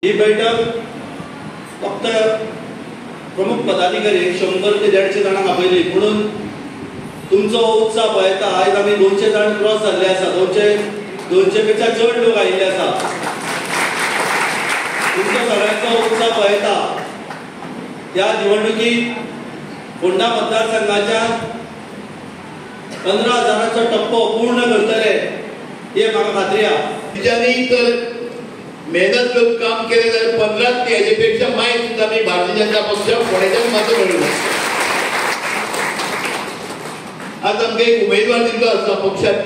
ही बैठक फक्त प्रमुख पदाधिकारी 100 ते 150 जाणांक आपयली, म्हणून तुमचो उत्साह पळयता आयज आमी 200 जाण क्रॉस जाल्ले आसा, 200 पेक्षा चड लोक आयिल्ले आसा। तुमचो सगळ्यांचो उत्साह पळयता ह्या निवडणुकीत फोंडा मतदारसंघाच्या 15,000चो टप्पो पूर्ण करतले हे म्हाका खात्री आसा। ज्यांनी तर मेहनत करून काम केले जाल्यार 15 ते हेजेपेक्षा माय सुद्धा मी भारतीय जनता पक्षाक फोंड्याच्यान मतां मेळयल्या। आज आमकां एक उमेदवार दिल्लो आसा पक्षात,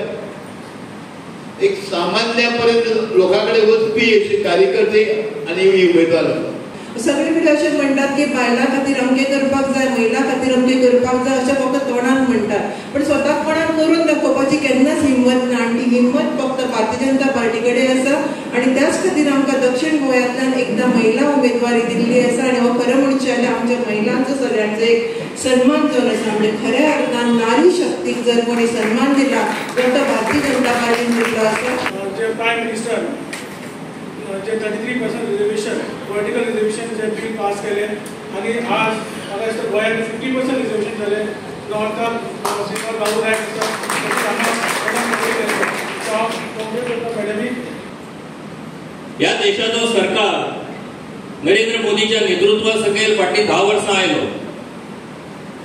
एक सामान्यापर्यंत लोकांकडे वचपी अशी कार्यकर्ते आणि उमेदवार आसा। सगळे पिढी अशें म्हणटात की बायलां खातीर अमकें करपाक जाय, महिलां खातीर अमकें करपाक जाय अशें फक्त तोंडान म्हणटात, पण स्वताक कोणाक करून दाखोवपाची केन्नाच हिंमत ना। आनी ती हिंमत फक्त भारतीय जनता पार्टी कडेन आसा आनी त्याच खातीर आमकां दक्षिण गोंयांतल्यान एकदां महिला उमेदवारी दिल्ली आसा। आनी हो खरें म्हणचें जाल्यार आमच्या महिलांचो सगळ्यांचो एक सन्मान जावन आसा। म्हणजे खऱ्या अर्थान नारी शक्तीक जर कोणी सन्मान दिला तर तो भारतीय जनता पार्टीन दिल्लो आसा। जे प्रायम मिनिस्टर जे 33% रिजर्वेशन वर्टिकल रिजर्वेशन जे बिल पास केले आणि आज मला दिसतं गोंयांत 50% रिजर्वेशन झाले। नॉर्थाक श्रीपाद बाबू नायक या देशाचो सरकार नरेंद्र मोदीच्या नेतृत्वा सकयल फाटली 10 वर्सां आयलो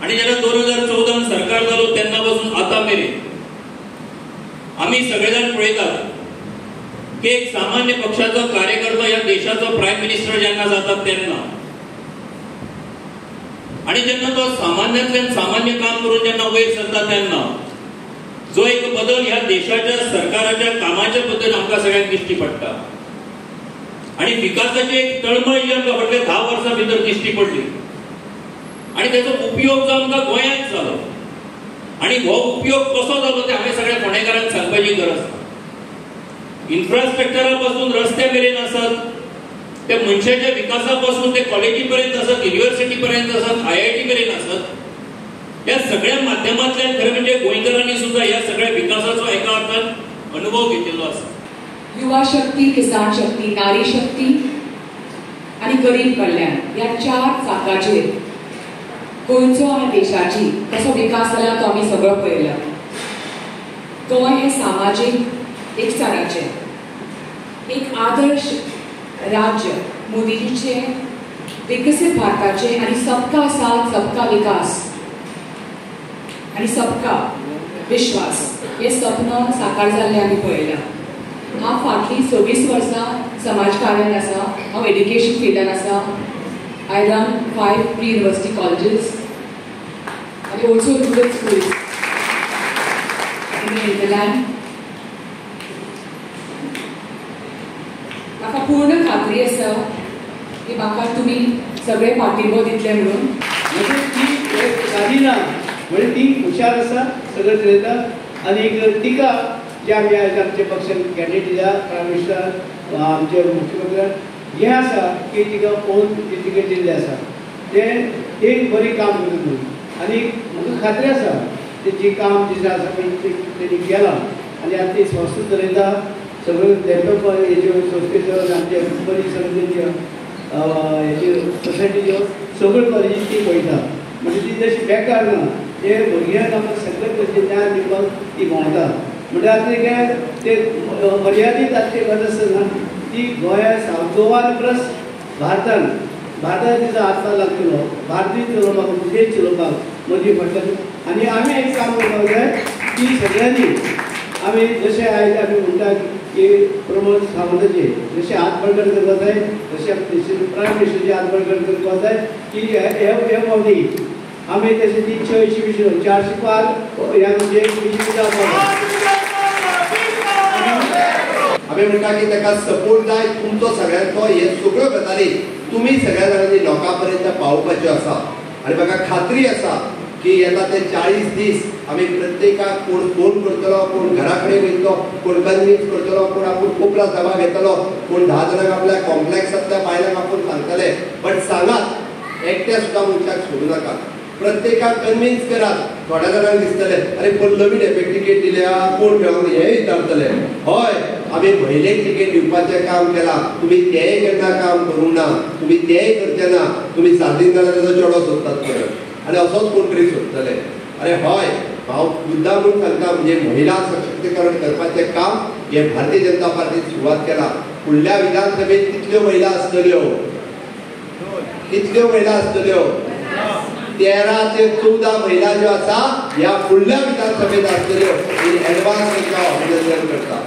आणि जेन्ना 2014 सरकार जालो तेन्ना पासून आता मेरेन आम्ही सगळेजाण पळयतात की एक सामान्य पक्षाचो कार्यकर्ता या देशाचो प्रायम मिनिस्टर जेन्ना जातात तेन्ना आणि जेन्ना तो सामान्यांतल्यान सामान्य काम करून जेन्ना वयर सरता तेन्ना जो एक बदल ह्या देशाच्या सरकाराच्या कामाच्या बद्दल आमकां सगळ्यांक दिश्टी पडटा आणि विकासाची एक तळमळ जी आमकां फाटल्या 10 वर्सां भितर दिश्टी पडली आणि त्याचो उपयोग जो आमकां गोंयांत जालो आणि हो उपयोग कसो जालो ते हांवें सगळ्या फोंडेकारांक सांगपाची गरज आसा। इन्फ्रास्ट्रक्चरा पासून रस्त्या मेरेन आसत, त्या मनशाच्या विकासापासून ते कॉलेजी पर्यंत आसत, युनिव्हर्सिटी पर्यंत आसत, IIT मेरेन आसत, या सगळ्या माध्यमांतल्यान खरें म्हणजे गोंयकारांनी सुद्धा या सगळ्या विकासाचो एका अर्थान अनुभव घेतिल्लो आसा। युवा शक्ती, किसान शक्ती, नारी शक्ती आणि गरीब कल्याण या 4 चाकाचेर गोंयचो आनी देशाची कसो विकास जाला तो आमी सगळो पळयला। गोंय हे सामाजीक एकचाराचे एक आदर्श राज्य, मोदीजीचे विकसित भारताचे आणि सबका साथ सबका विकास आणि सबका विश्वास हे स्वप्न साकार जाल्ले आमी पळयला। हांव फाटली 26 वर्सां समाजकार्यान आसा, हांव एड्युकेशन फिल्डान आसा। I run 5 pre-university colleges and also rural schools in the hinterland. म्हाका पूर्ण खात्री आसा की म्हाका तुमी सगळे पाठिंबो दितले म्हणून। साधी ना म्हणजे ती हुशार आसा, सगळं चलयता आनी तिका जे आमी आयज आमचे पक्षान कॅन्डिडेट दिल्या प्रायम मिनिस्टर आमचे मुख्यमंत्री हे आसा की तिका पळोवन ती तिकेट दिल्ले आसा ते एक बरी काम करता म्हणून आनी म्हाका खात्री आसा तेची काम जें आसा पळय तेणी केलां आनी आतां ती संस्था चलयता सगळ्यो डेव्हलप हेज्यो संस्थेच्यो आमचे कंपनी सगळ्यो हेज्यो सोसायटीच्यो सगळ्यो कॉलेजी ती पळयता म्हणजे ती तशी बेकार ना ते भुरग्यांक आमकां सगळें तशें ज्ञान दिवपाक ती भोंवता म्हणजे आतां ते मर्यादीत आसचे गरज आसना ती गोंया गोवान प्लस भारतान तिचो हातभार लागतलो भारतीय चलोवपाक देश चलोवपाक मदीं पडटलो आनी आमी एक काम करपाक जाय की सगळ्यांनी आमी जशें आयज आमी म्हणटा की प्रमोद सावंताचे जशें हात बळकट करपाक जाय तशें प्रायम मिनिस्टरचे हात बळकट करपाक जाय की हे फावटी आमी तशें 380 400 पार ह्या म्हणजे आम्ही म्हणटा की ताका सपोर्ट जाय तुमचो सगळ्यांचो हे सगळ्यो गजाली तुम्ही सगळ्या जाणांनी लोकांपर्यंत पावोवपाच्यो आसा आनी म्हाका खात्री आसा की येता ते 40 दीस आमी प्रत्येकाक कोण फोन करतलो, कोण घरा कडेन वयतलो, कोण कन्विन्स करतलो, कोण आपूण कोपरा सभा घेतलो, कोण 10 जाणांक आपल्या कॉम्प्लेक्सांतल्या बायलांक आपूण सांगतले, बट सांगात एकट्या सुद्दां मनशाक सोडू नाका, प्रत्येकाक कन्विन्स करात। थोड्या जाणांक दिसतले अरे पल्लवीन टिकेट दिल्या कोण घेवंक हे विचारतले, हय आम्ही महिलेक तिकेट दिवपाचें काम केलां. तुम्ही तेंय केन्ना काम करूंक ना. तुम्ही तेंय करचे ना. तुम्ही सादीन जाल्यार तेजो चेडो सोदतात परत आनी असोच कोण तरी सोदतले. अरे हय, हांव मुद्दामून सांगता, म्हणजे महिला सशक्तीकरण करपाचें काम हे भारतीय जनता पार्टीन सुरवात केला. फुडल्या विधानसभेत कितल्यो महिला आसतल्यो? कितल्यो महिला आसतल्यो? 13 ते 14 महिला ज्यो आसा ह्या फुडल्या विधानसभेत आसतल्यो. एडवान्स तांकां अभिनंदन करता.